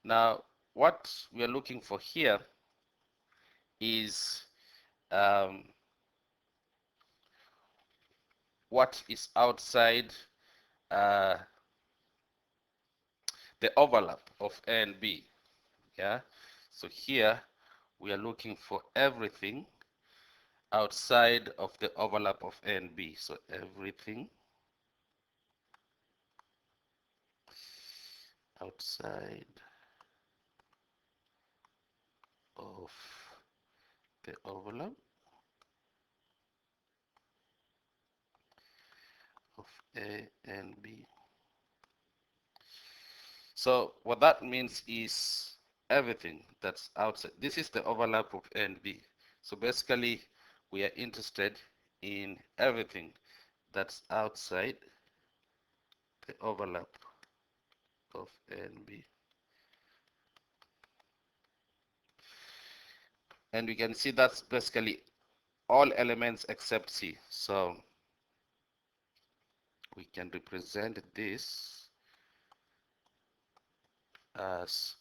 Now, what we are looking for here is um, what is outside uh, the overlap of A and B. Yeah. So here we are looking for everything outside of the overlap of A and B. So everything outside of the overlap of A and B. So what that means is everything that's outside. This is the overlap of A and B. So basically, we are interested in everything that's outside the overlap of A and B. And we can see that's basically all elements except C. So we can represent this as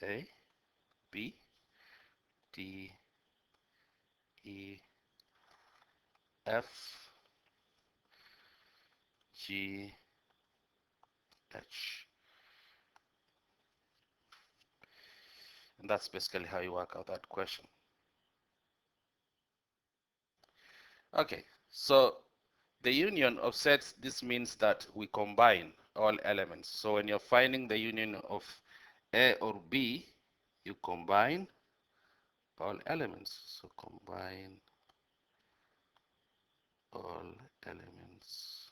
A, B, D, E, F, G, H. And that's basically how you work out that question. Okay, so the union of sets, this means that we combine all elements. So when you're finding the union of A or B, you combine all elements. So combine all elements.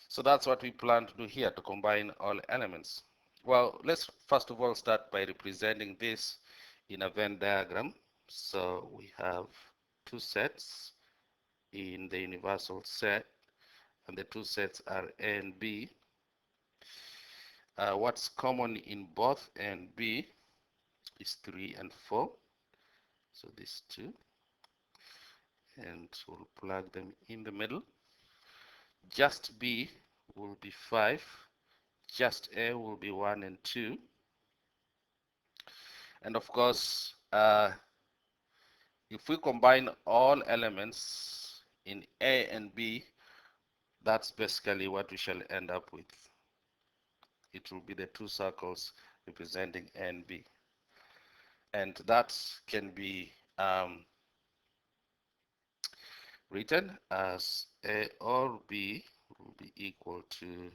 So that's what we plan to do here, to combine all elements. Well, let's first of all start by representing this in a Venn diagram. So we have two sets in the universal set, and the two sets are A and B. What's common in both A and B is 3 and 4. So these two, and we'll plug them in the middle. Just B will be 5. Just A will be 1 and 2. And of course, if we combine all elements in A and B, that's basically what we shall end up with. It will be the two circles representing A and B. And that can be written as A or B will be equal to,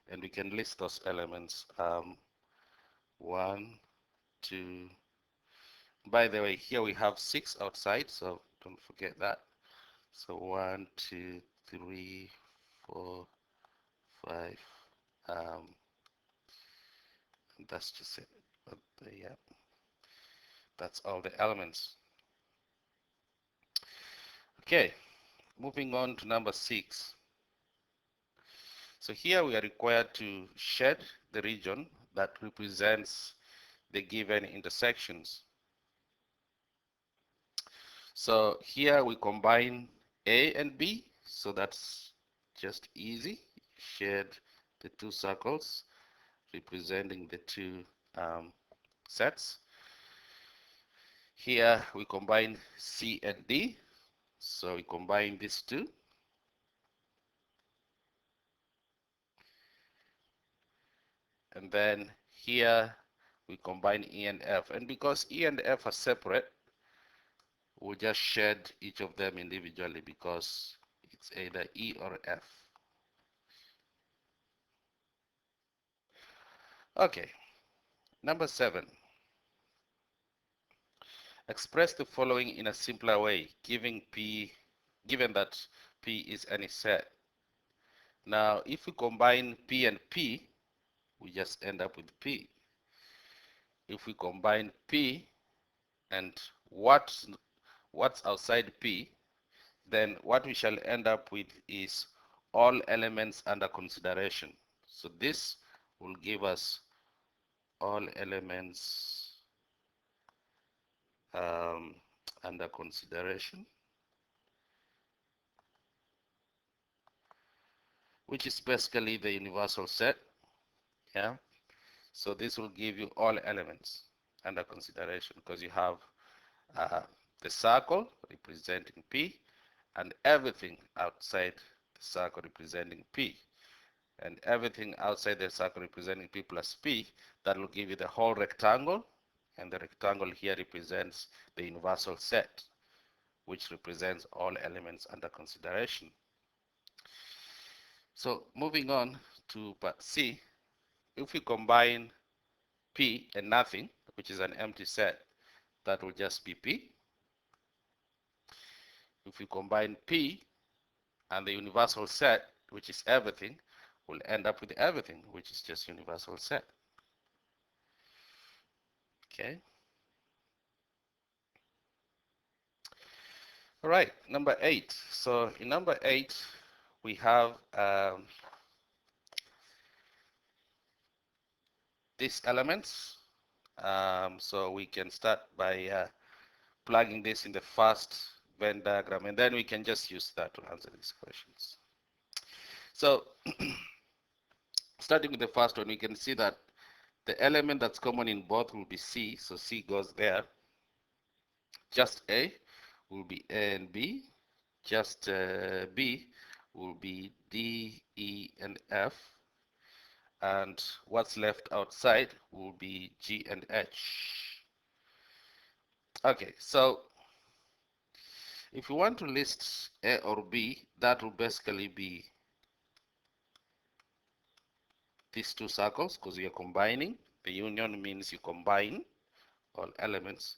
and we can list those elements, 1, 2. By the way, here we have 6 outside, so don't forget that. So 1, 2, 3, 4, 5. Um, that's just it. But, yeah, that's all the elements. Okay, moving on to number 6. So here we are required to shed the region that represents the given intersections. So here we combine A and B, so that's just easy. Shed the two circles representing the two sets. Here we combine C and D, so we combine these two. And then here we combine E and F. And because E and F are separate, we'll just shed each of them individually because it's either E or F. Okay, number 7. Express the following in a simpler way, given that P is any set. Now, if we combine P and P, we just end up with P. If we combine P and what's outside P, then what we shall end up with is all elements under consideration. So this will give us all elements um, under consideration. which is basically the universal set. Yeah. So this will give you all elements under consideration because you have uh, the circle representing P and everything outside the circle representing P and everything outside the circle representing P plus P. That will give you the whole rectangle, and the rectangle here represents the universal set, which represents all elements under consideration. So moving on to part C, if we combine P and nothing, which is an empty set, that will just be P. If we combine P and the universal set, which is everything, we'll end up with everything, which is just universal set. Okay. All right, number 8. So in number 8, we have these elements. So we can start by plugging this in the first Venn diagram, and then we can just use that to answer these questions. So starting with the first one, we can see that the element that's common in both will be C, so C goes there. Just A will be A and B. Just B will be D, E, and F. And what's left outside will be G and H. Okay, so if you want to list A or B, that will basically be these two circles because you're combining. The union means you combine all elements.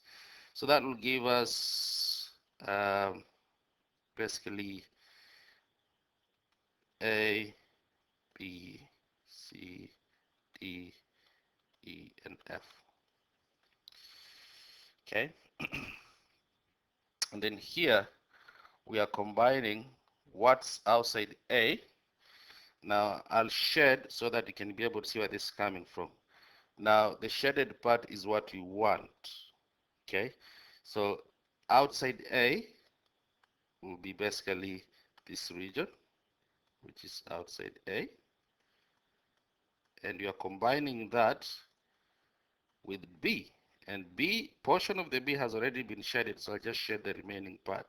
So that will give us basically A, B, C, D, E, and F. Okay. And then here we are combining what's outside A. Now I'll shed so that you can be able to see where this is coming from. Now the shaded part is what we want. Okay. So outside A will be basically this region, which is outside A. And you are combining that with B. And B, portion of the B has already been shaded, so I'll just shade the remaining part.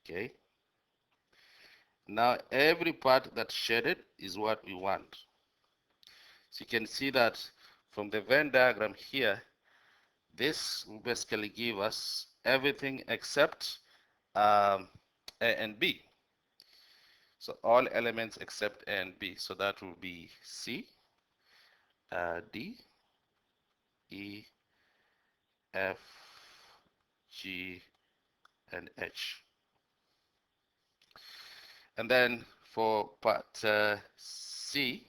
Okay. Now every part that's shaded is what we want. So you can see that from the Venn diagram here, this will basically give us everything except A and B. So all elements except A and B. So that will be C, D, E, F, G, and H. And then for part C,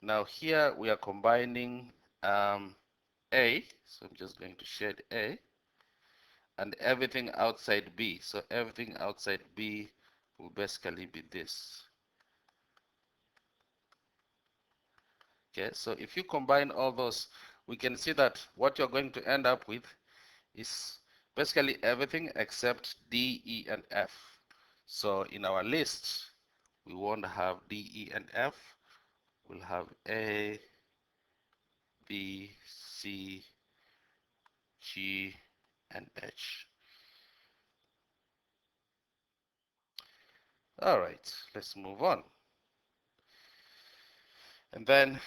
now here we are combining A, so I'm just going to shade A, and everything outside B. So everything outside B will basically be this. Okay, so if you combine all those, we can see that what you're going to end up with is basically everything except D, E, and F. So in our list, we won't have D, E, and F. We'll have A, B, C, G, and H. All right, let's move on. And then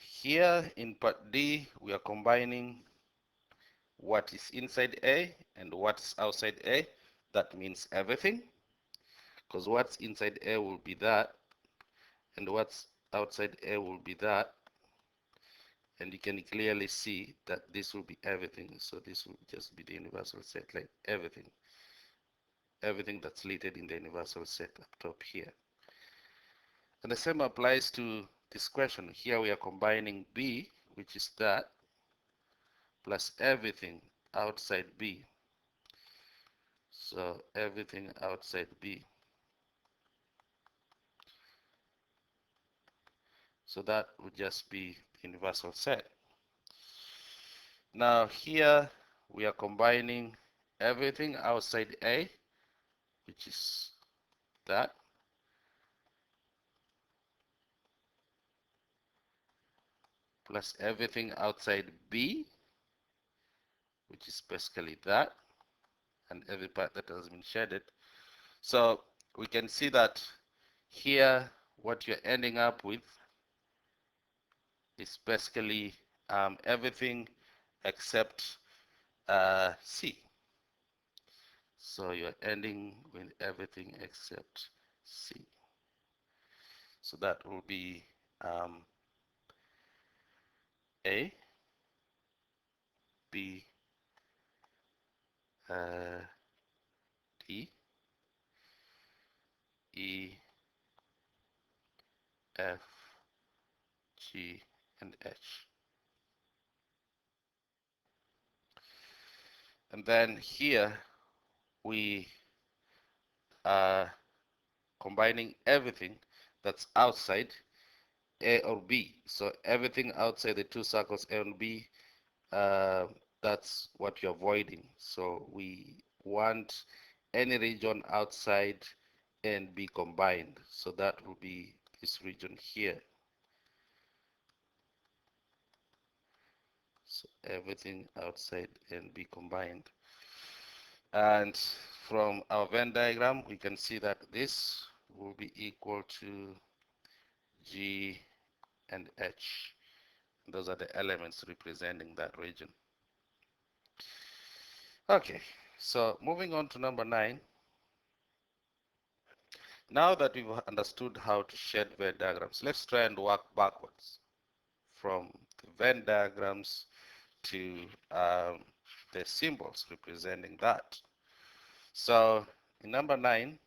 here in part D, we are combining what is inside A and what's outside A. That means everything, because what's inside A will be that, and what's outside A will be that. And you can clearly see that this will be everything. So this will just be the universal set, like everything. Everything that's listed in the universal set up top here. And the same applies to this question. Here we are combining B, which is that, plus everything outside B. So everything outside B. So that would just be the universal set. Now here we are combining everything outside A, which is that, plus everything outside B, which is basically that, and every part that has been shaded. So we can see that here what you're ending up with is basically everything except C. So you're ending with everything except C. So that will be A, B, uh, D, E, F, G, and H. And then here we are combining everything that's outside A or B. So everything outside the two circles A and B, uh, that's what you're avoiding. So we want any region outside A and B combined. So that will be this region here. So everything outside A and B combined. And from our Venn diagram, we can see that this will be equal to G and H. Those are the elements representing that region. Okay, so moving on to number 9. Now that we've understood how to shade Venn diagrams, let's try and work backwards from the Venn diagrams to the symbols representing that. So in number 9,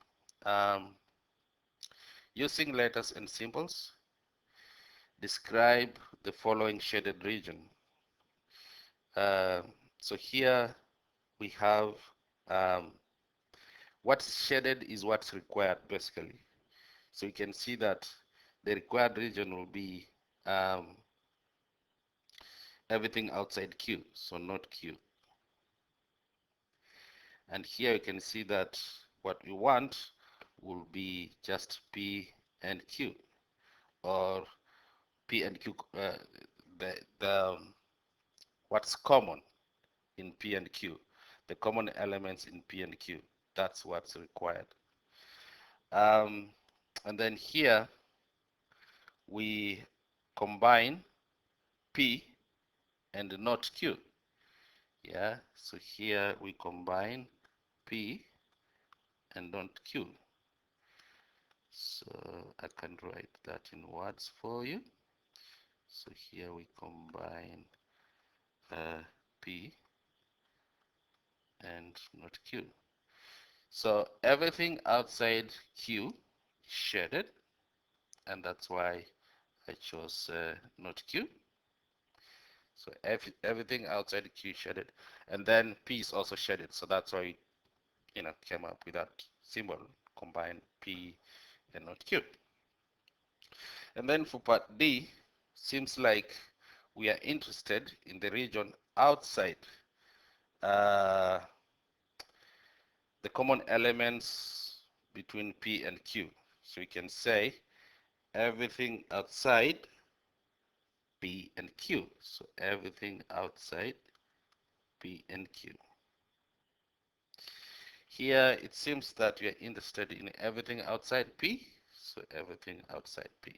um, using letters and symbols, describe the following shaded region. Uh, so here we have what's shaded is what's required basically. So you can see that the required region will be everything outside Q, so not Q. And here you can see that what we want will be just P and Q, or P and Q, the what's common in P and Q, the common elements in P and Q. That's what's required. Um, and then here we combine P and not Q. Yeah, so here we combine P and not Q. So I can write that in words for you. So here we combine P and not Q. So everything outside Q is shaded, and that's why I chose not Q. So everything outside Q is shaded, and then P is also shaded. So that's why came up with that symbol, combine P and not Q. And then for part D, seems like we are interested in the region outside uh, the common elements between P and Q. So we can say everything outside P and Q. So everything outside P and Q. Here it seems that we are interested in everything outside P, so everything outside P.